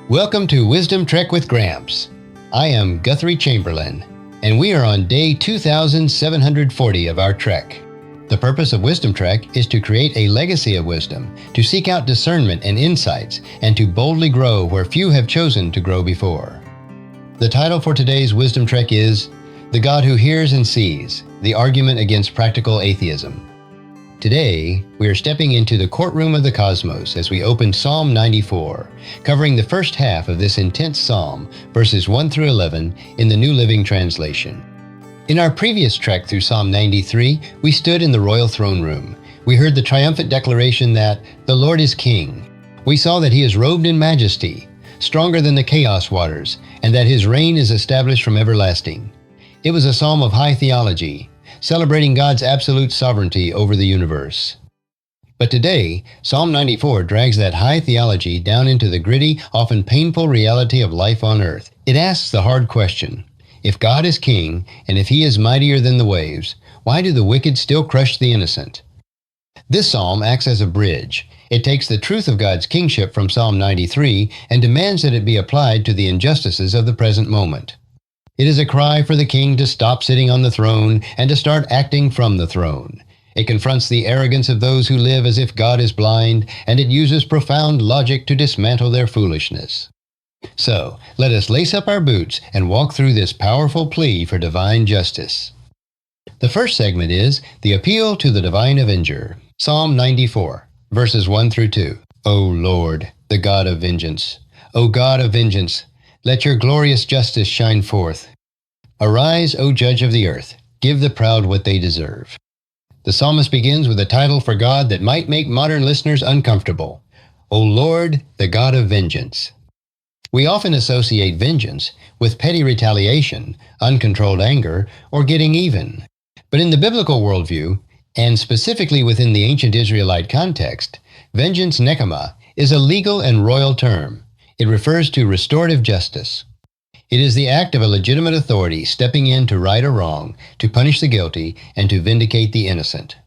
Welcome to Wisdom Trek with Gramps. I am Guthrie Chamberlain, and we are on day 2740 of our trek. The purpose of Wisdom Trek is to create a legacy of wisdom, to seek out discernment and insights, and to boldly grow where few have chosen to grow before. The title for today's Wisdom Trek is The God Who Hears and Sees, the Argument Against Practical Atheism. Today, we are stepping into the courtroom of the cosmos as we open Psalm 94, covering the first half of this intense psalm, verses 1 through 11, in the New Living Translation. In our previous trek through Psalm 93, we stood in the royal throne room. We heard the triumphant declaration that the Lord is King. We saw that He is robed in majesty, stronger than the chaos waters, and that His reign is established from everlasting. It was a psalm of high theology, celebrating God's absolute sovereignty over the universe. But today, Psalm 94 drags that high theology down into the gritty, often painful reality of life on earth. It asks the hard question: if God is King, and if He is mightier than the waves, why do the wicked still crush the innocent? This psalm acts as a bridge. It takes the truth of God's kingship from Psalm 93 and demands that it be applied to the injustices of the present moment. It is a cry for the king to stop sitting on the throne and to start acting from the throne. It confronts the arrogance of those who live as if God is blind, and it uses profound logic to dismantle their foolishness. So, let us lace up our boots and walk through this powerful plea for divine justice. The first segment is the appeal to the divine avenger. Psalm 94, verses 1 through 2. O Lord, the God of vengeance, O God of vengeance, let your glorious justice shine forth. Arise, O Judge of the earth, give the proud what they deserve. The psalmist begins with a title for God that might make modern listeners uncomfortable. O Lord, the God of vengeance. We often associate vengeance with petty retaliation, uncontrolled anger, or getting even. But in the biblical worldview, and specifically within the ancient Israelite context, vengeance nekama is a legal and royal term. It refers to restorative justice. It is the act of a legitimate authority stepping in to right a wrong, to punish the guilty, and to vindicate the innocent.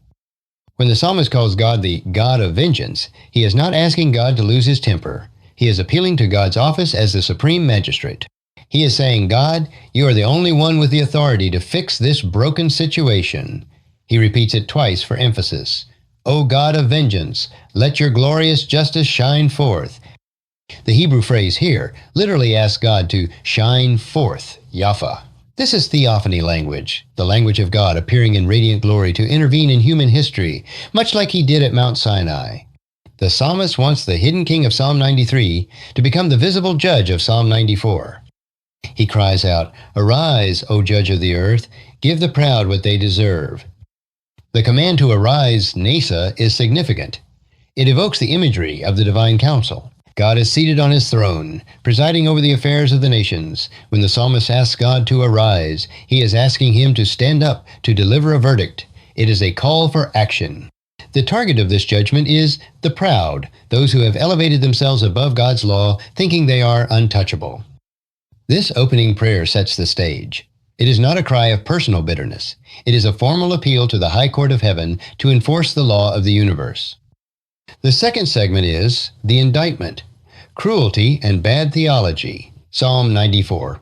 When the psalmist calls God the God of vengeance, he is not asking God to lose his temper. He is appealing to God's office as the supreme magistrate. He is saying, God, you are the only one with the authority to fix this broken situation. He repeats it twice for emphasis. O God of vengeance, let your glorious justice shine forth. The Hebrew phrase here literally asks God to shine forth, Yafa. This is theophany language, the language of God appearing in radiant glory to intervene in human history, much like He did at Mount Sinai. The psalmist wants the hidden king of Psalm 93 to become the visible judge of Psalm 94. He cries out, Arise, O Judge of the earth, give the proud what they deserve. The command to arise, Nasa, is significant. It evokes the imagery of the divine council. God is seated on His throne, presiding over the affairs of the nations. When the psalmist asks God to arise, he is asking Him to stand up, to deliver a verdict. It is a call for action. The target of this judgment is the proud, those who have elevated themselves above God's law, thinking they are untouchable. This opening prayer sets the stage. It is not a cry of personal bitterness. It is a formal appeal to the high court of heaven to enforce the law of the universe. The second segment is the indictment. Cruelty and bad theology. Psalm 94,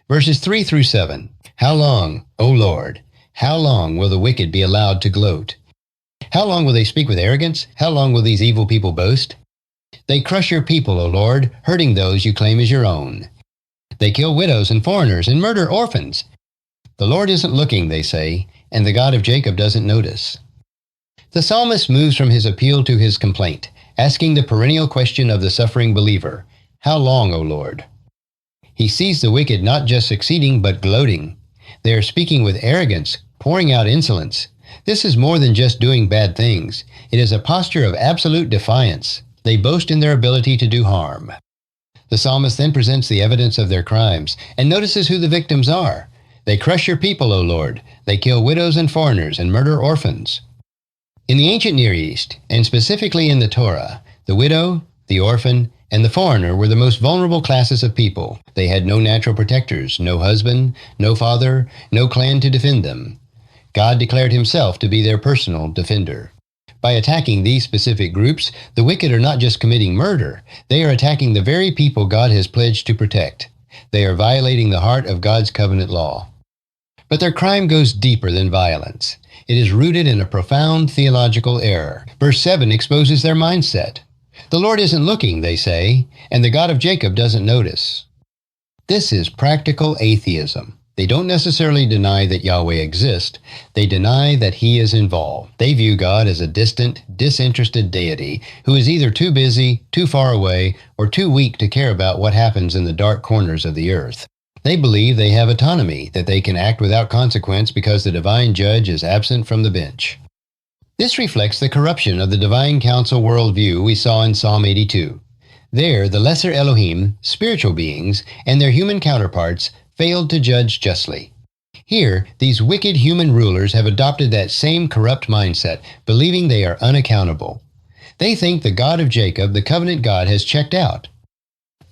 verses 3 through 7. How long, O Lord, how long will the wicked be allowed to gloat? How long will they speak with arrogance? How long will these evil people boast? They crush your people, O Lord, hurting those you claim as your own. They kill widows and foreigners and murder orphans. The Lord isn't looking, they say, and the God of Jacob doesn't notice. The psalmist moves from his appeal to his complaint, asking the perennial question of the suffering believer, How long, O Lord? He sees the wicked not just succeeding, but gloating. They are speaking with arrogance, pouring out insolence. This is more than just doing bad things. It is a posture of absolute defiance. They boast in their ability to do harm. The psalmist then presents the evidence of their crimes, and notices who the victims are. They crush your people, O Lord. They kill widows and foreigners and murder orphans. In the ancient Near East, and specifically in the Torah, the widow, the orphan, and the foreigner were the most vulnerable classes of people. They had no natural protectors, no husband, no father, no clan to defend them. God declared Himself to be their personal defender. By attacking these specific groups, the wicked are not just committing murder, they are attacking the very people God has pledged to protect. They are violating the heart of God's covenant law. But their crime goes deeper than violence. It is rooted in a profound theological error. Verse 7 exposes their mindset. The Lord isn't looking, they say, and the God of Jacob doesn't notice. This is practical atheism. They don't necessarily deny that Yahweh exists. They deny that He is involved. They view God as a distant, disinterested deity who is either too busy, too far away, or too weak to care about what happens in the dark corners of the earth. They believe they have autonomy, that they can act without consequence because the divine judge is absent from the bench. This reflects the corruption of the divine council worldview we saw in Psalm 82. There, the lesser Elohim, spiritual beings, and their human counterparts failed to judge justly. Here, these wicked human rulers have adopted that same corrupt mindset, believing they are unaccountable. They think the God of Jacob, the covenant God, has checked out.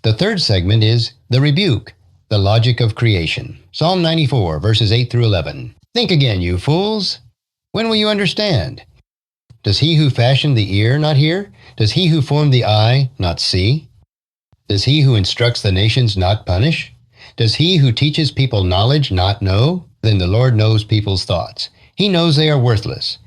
The third segment is the rebuke, the logic of creation. Psalm 94, verses 8 through 11. Think again, you fools. When will you understand? Does he who fashioned the ear not hear? Does he who formed the eye not see? Does he who instructs the nations not punish? Does he who teaches people knowledge not know? Then the Lord knows people's thoughts. He knows they are worthless.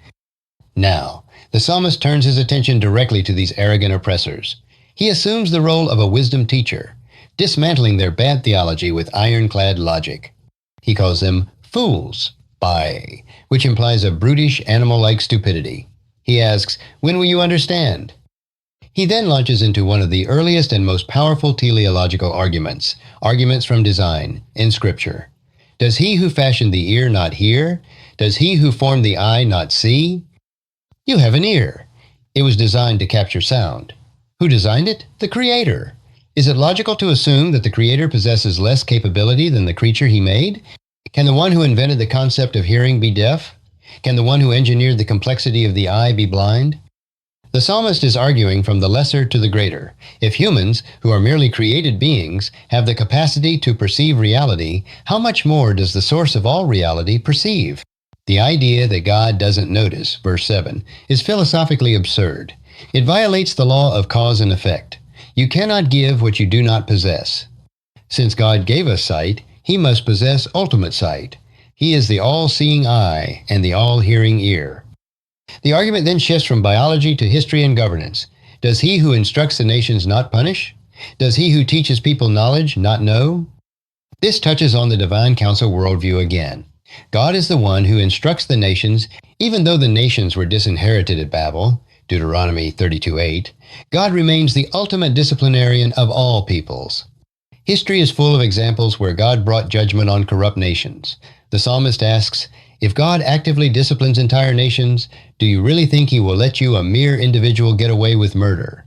Now, the psalmist turns his attention directly to these arrogant oppressors. He assumes the role of a wisdom teacher, dismantling their bad theology with ironclad logic. He calls them fools, which implies a brutish, animal-like stupidity. He asks, when will you understand? He then launches into one of the earliest and most powerful teleological arguments from design, in Scripture. Does he who fashioned the ear not hear? Does he who formed the eye not see? You have an ear. It was designed to capture sound. Who designed it? The Creator. Is it logical to assume that the Creator possesses less capability than the creature He made? Can the one who invented the concept of hearing be deaf? Can the one who engineered the complexity of the eye be blind? The psalmist is arguing from the lesser to the greater. If humans, who are merely created beings, have the capacity to perceive reality, how much more does the source of all reality perceive? The idea that God doesn't notice, verse 7, is philosophically absurd. It violates the law of cause and effect. You cannot give what you do not possess. Since God gave us sight, He must possess ultimate sight. He is the all-seeing eye and the all-hearing ear. The argument then shifts from biology to history and governance. Does he who instructs the nations not punish? Does he who teaches people knowledge not know? This touches on the divine council worldview again. God is the one who instructs the nations, even though the nations were disinherited at Babel, Deuteronomy 32:8. God remains the ultimate disciplinarian of all peoples. History is full of examples where God brought judgment on corrupt nations. The psalmist asks, if God actively disciplines entire nations, do you really think He will let you, a mere individual, get away with murder?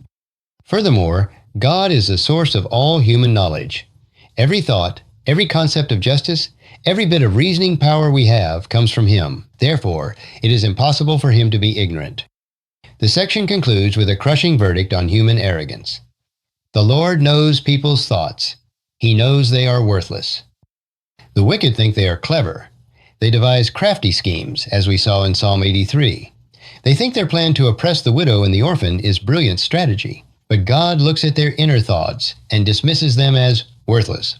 Furthermore, God is the source of all human knowledge. Every thought, every concept of justice, every bit of reasoning power we have comes from Him. Therefore, it is impossible for Him to be ignorant. The section concludes with a crushing verdict on human arrogance. The Lord knows people's thoughts. He knows they are worthless. The wicked think they are clever. They devise crafty schemes, as we saw in Psalm 83. They think their plan to oppress the widow and the orphan is brilliant strategy, but God looks at their inner thoughts and dismisses them as worthless.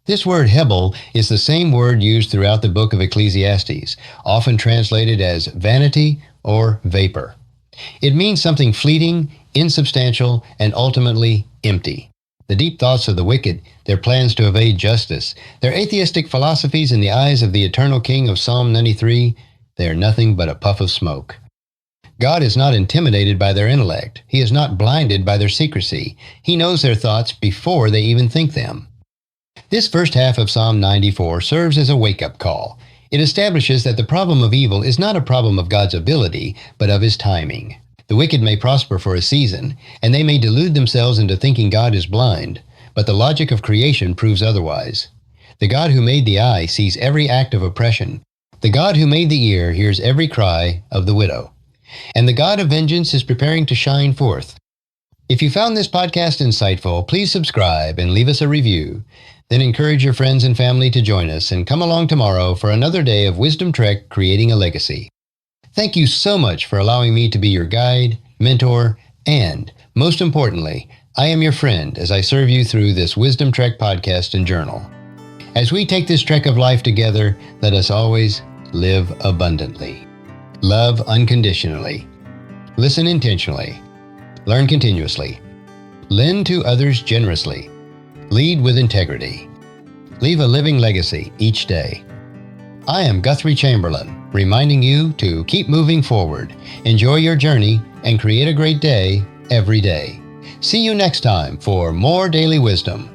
This word Hebel is the same word used throughout the book of Ecclesiastes, often translated as vanity or vapor. It means something fleeting, insubstantial, and ultimately empty. The deep thoughts of the wicked, their plans to evade justice, their atheistic philosophies in the eyes of the eternal King of Psalm 93, they are nothing but a puff of smoke. God is not intimidated by their intellect. He is not blinded by their secrecy. He knows their thoughts before they even think them. This first half of Psalm 94 serves as a wake-up call. It establishes that the problem of evil is not a problem of God's ability, but of His timing. The wicked may prosper for a season, and they may delude themselves into thinking God is blind, but the logic of creation proves otherwise. The God who made the eye sees every act of oppression. The God who made the ear hears every cry of the widow. And the God of vengeance is preparing to shine forth. If you found this podcast insightful, please subscribe and leave us a review. Then encourage your friends and family to join us and come along tomorrow for another day of Wisdom Trek Creating a Legacy. Thank you so much for allowing me to be your guide, mentor, and, most importantly, I am your friend as I serve you through this Wisdom Trek podcast and journal. As we take this trek of life together, let us always live abundantly, love unconditionally, listen intentionally, learn continuously, lend to others generously, lead with integrity, leave a living legacy each day. I am Guthrie Chamberlain, reminding you to keep moving forward, enjoy your journey, and create a great day every day. See you next time for more daily wisdom.